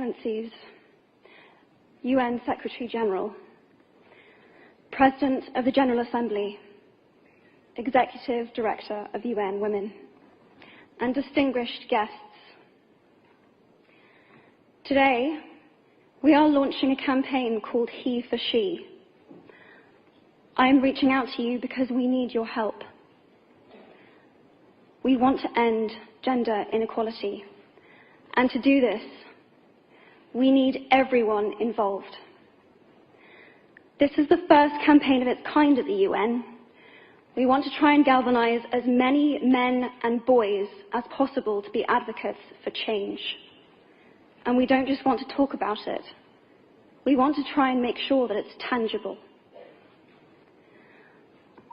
Excellencies, UN Secretary General, President of the General Assembly, Executive Director of UN Women, and distinguished guests. Today, we are launching a campaign called He for She. I am reaching out to you because we need your help. We want to end gender inequality, and to do this, we need everyone involved. This is the first campaign of its kind at the UN. We want to try and galvanize as many men and boys as possible to be advocates for change. And we don't just want to talk about it. We want to try and make sure that it's tangible.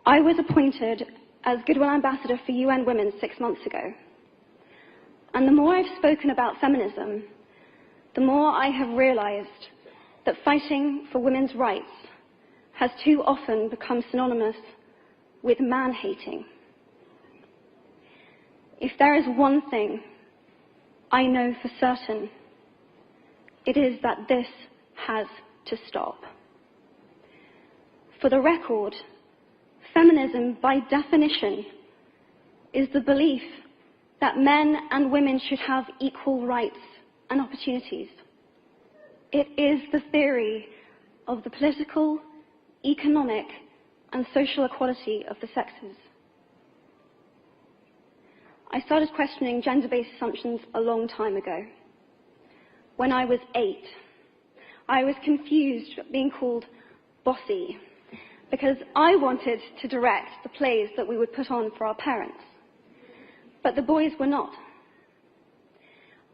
I was appointed as Goodwill Ambassador for UN Women 6 months ago. And the more I've spoken about feminism, the more I have realized that fighting for women's rights has too often become synonymous with man-hating. If there is one thing I know for certain, it is that this has to stop. For the record, feminism, by definition, is the belief that men and women should have equal rights and opportunities. It is the theory of the political, economic, and social equality of the sexes. I started questioning gender-based assumptions a long time ago. When I was 8, I was confused at being called bossy because I wanted to direct the plays that we would put on for our parents. But the boys were not.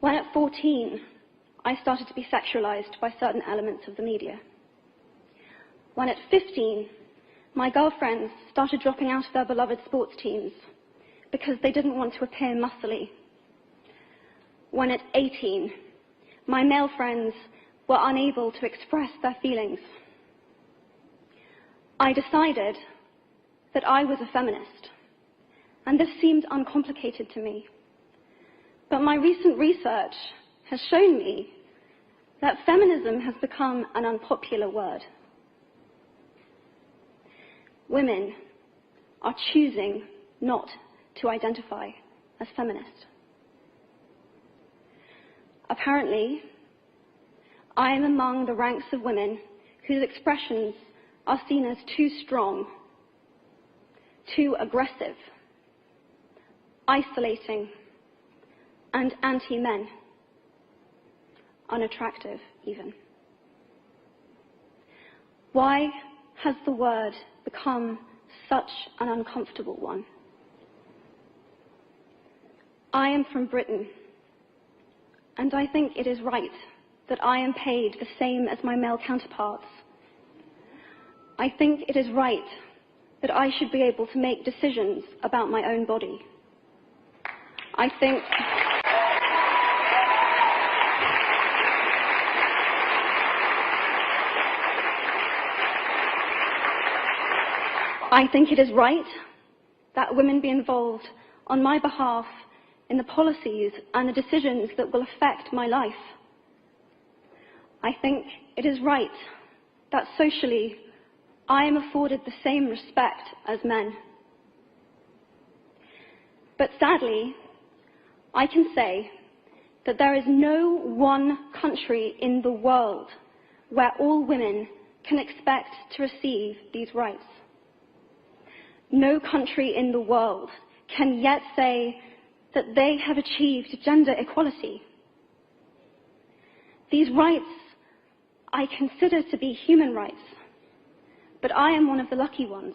When at 14, I started to be sexualized by certain elements of the media. When at 15, my girlfriends started dropping out of their beloved sports teams because they didn't want to appear muscly. When at 18, my male friends were unable to express their feelings. I decided that I was a feminist, and this seemed uncomplicated to me. But my recent research has shown me that feminism has become an unpopular word. Women are choosing not to identify as feminist. Apparently, I am among the ranks of women whose expressions are seen as too strong, too aggressive, isolating, and anti-men, unattractive even. Why has the word become such an uncomfortable one? I am from Britain, and I think it is right that I am paid the same as my male counterparts. I think it is right that I should be able to make decisions about my own body. I think it is right that women be involved on my behalf in the policies and the decisions that will affect my life. I think it is right that socially I am afforded the same respect as men. But sadly, I can say that there is no one country in the world where all women can expect to receive these rights. No country in the world can yet say that they have achieved gender equality. These rights I consider to be human rights, but I am one of the lucky ones.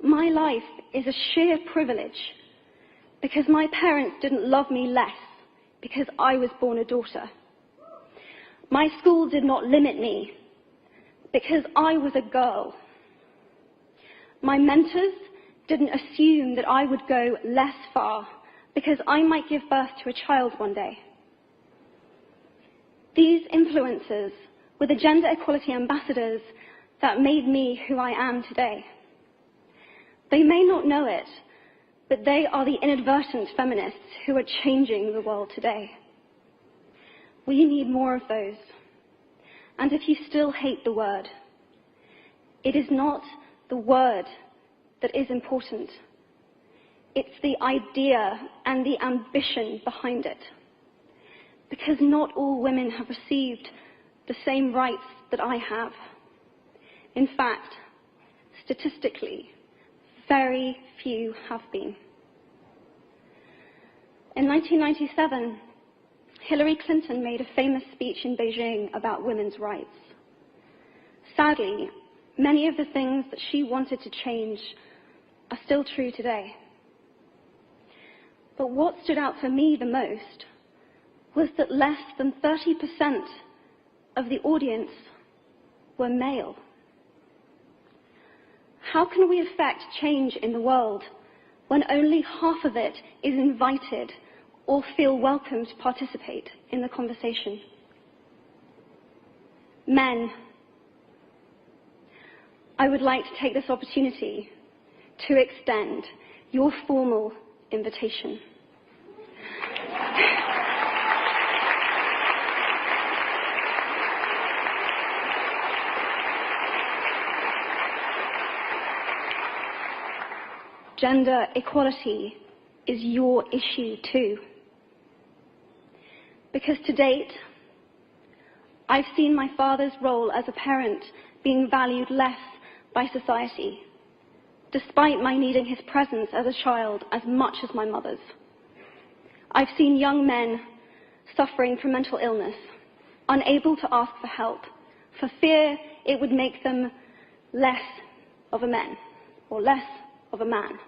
My life is a sheer privilege because my parents didn't love me less because I was born a daughter. My school did not limit me because I was a girl. My mentors didn't assume that I would go less far because I might give birth to a child one day. These influences were the gender equality ambassadors that made me who I am today. They may not know it, but they are the inadvertent feminists who are changing the world today. We need more of those. And if you still hate the word, it is not the word that is important. It's the idea and the ambition behind it. Because not all women have received the same rights that I have. In fact, statistically, very few have been. In 1997, Hillary Clinton made a famous speech in Beijing about women's rights. Sadly, many of the things that she wanted to change are still true today. But what stood out for me the most was that less than 30% of the audience were male. How can we affect change in the world when only half of it is invited or feel welcome to participate in the conversation? Men, I would like to take this opportunity to extend your formal invitation. Gender equality is your issue too. Because to date, I've seen my father's role as a parent being valued less by society, despite my needing his presence as a child as much as my mother's. I've seen young men suffering from mental illness, unable to ask for help, for fear it would make them less of a man, or less of a man.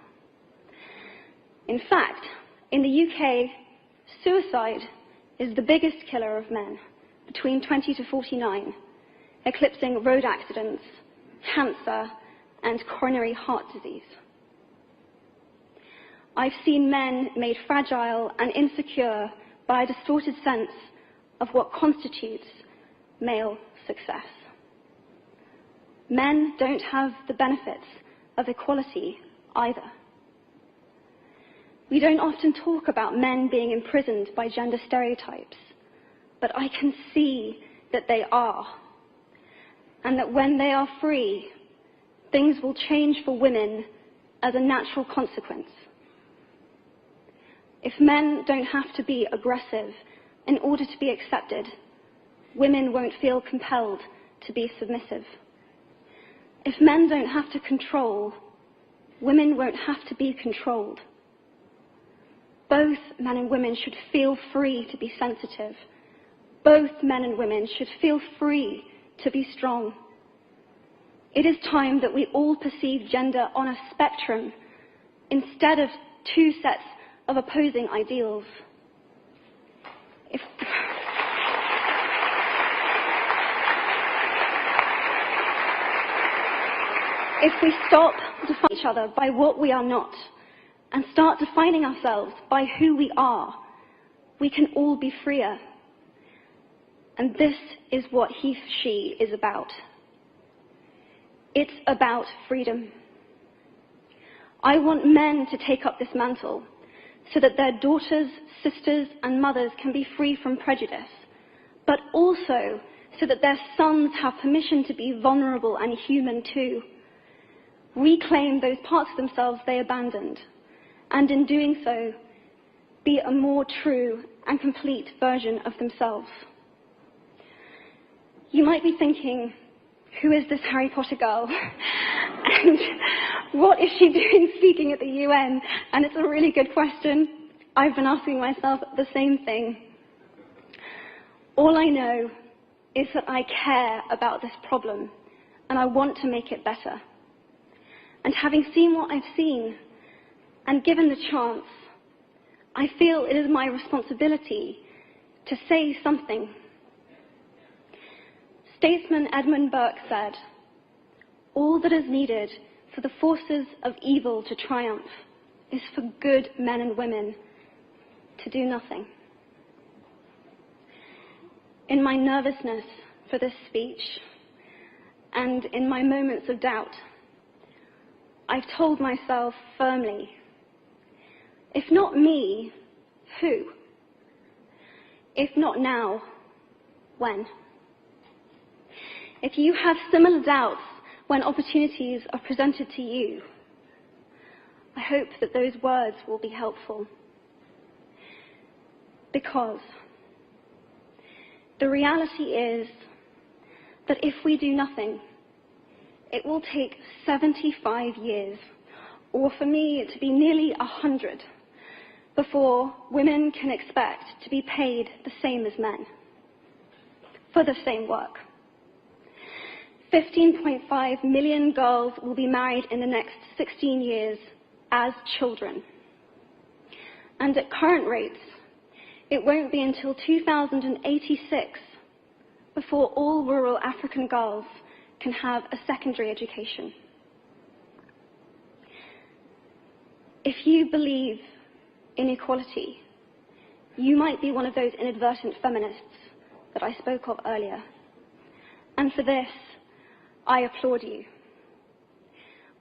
In fact, in the UK, suicide is the biggest killer of men, between 20 to 49, eclipsing road accidents, cancer, and coronary heart disease. I've seen men made fragile and insecure by a distorted sense of what constitutes male success. Men don't have the benefits of equality either. We don't often talk about men being imprisoned by gender stereotypes, but I can see that they are, and that when they are free, things will change for women as a natural consequence. If men don't have to be aggressive in order to be accepted, women won't feel compelled to be submissive. If men don't have to control, women won't have to be controlled. Both men and women should feel free to be sensitive. Both men and women should feel free to be strong. It is time that we all perceive gender on a spectrum instead of two sets of opposing ideals. If we stop defining each other by what we are not and start defining ourselves by who we are, we can all be freer. And this is what she is about. It's about freedom. I want men to take up this mantle so that their daughters, sisters, and mothers can be free from prejudice, but also so that their sons have permission to be vulnerable and human too. Reclaim those parts of themselves they abandoned, and in doing so, be a more true and complete version of themselves. You might be thinking, who is this Harry Potter girl? And what is she doing speaking at the UN? And it's a really good question. I've been asking myself the same thing. All I know is that I care about this problem, and I want to make it better. And having seen what I've seen, and given the chance, I feel it is my responsibility to say something. Statesman Edmund Burke said, "All that is needed for the forces of evil to triumph is for good men and women to do nothing." In my nervousness for this speech, and in my moments of doubt, I've told myself firmly, if not me, who? If not now, when. If you have similar doubts when opportunities are presented to you, I hope that those words will be helpful. Because the reality is that if we do nothing, it will take 75 years, or for me to be nearly 100, before women can expect to be paid the same as men for the same work. 15.5 million girls will be married in the next 16 years as children. And at current rates, it won't be until 2086 before all rural African girls can have a secondary education. If you believe in equality, you might be one of those inadvertent feminists that I spoke of earlier. And for this, I applaud you.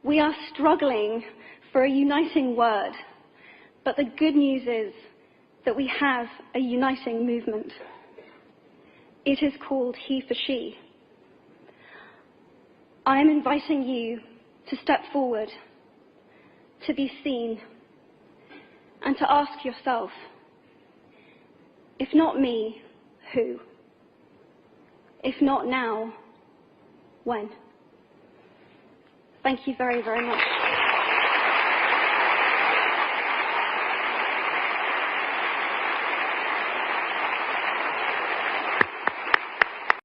We are struggling for a uniting word, but the good news is that we have a uniting movement. It is called He for She. I am inviting you to step forward, to be seen, and to ask yourself, if not me, who? If not now, when? Thank you very, very much.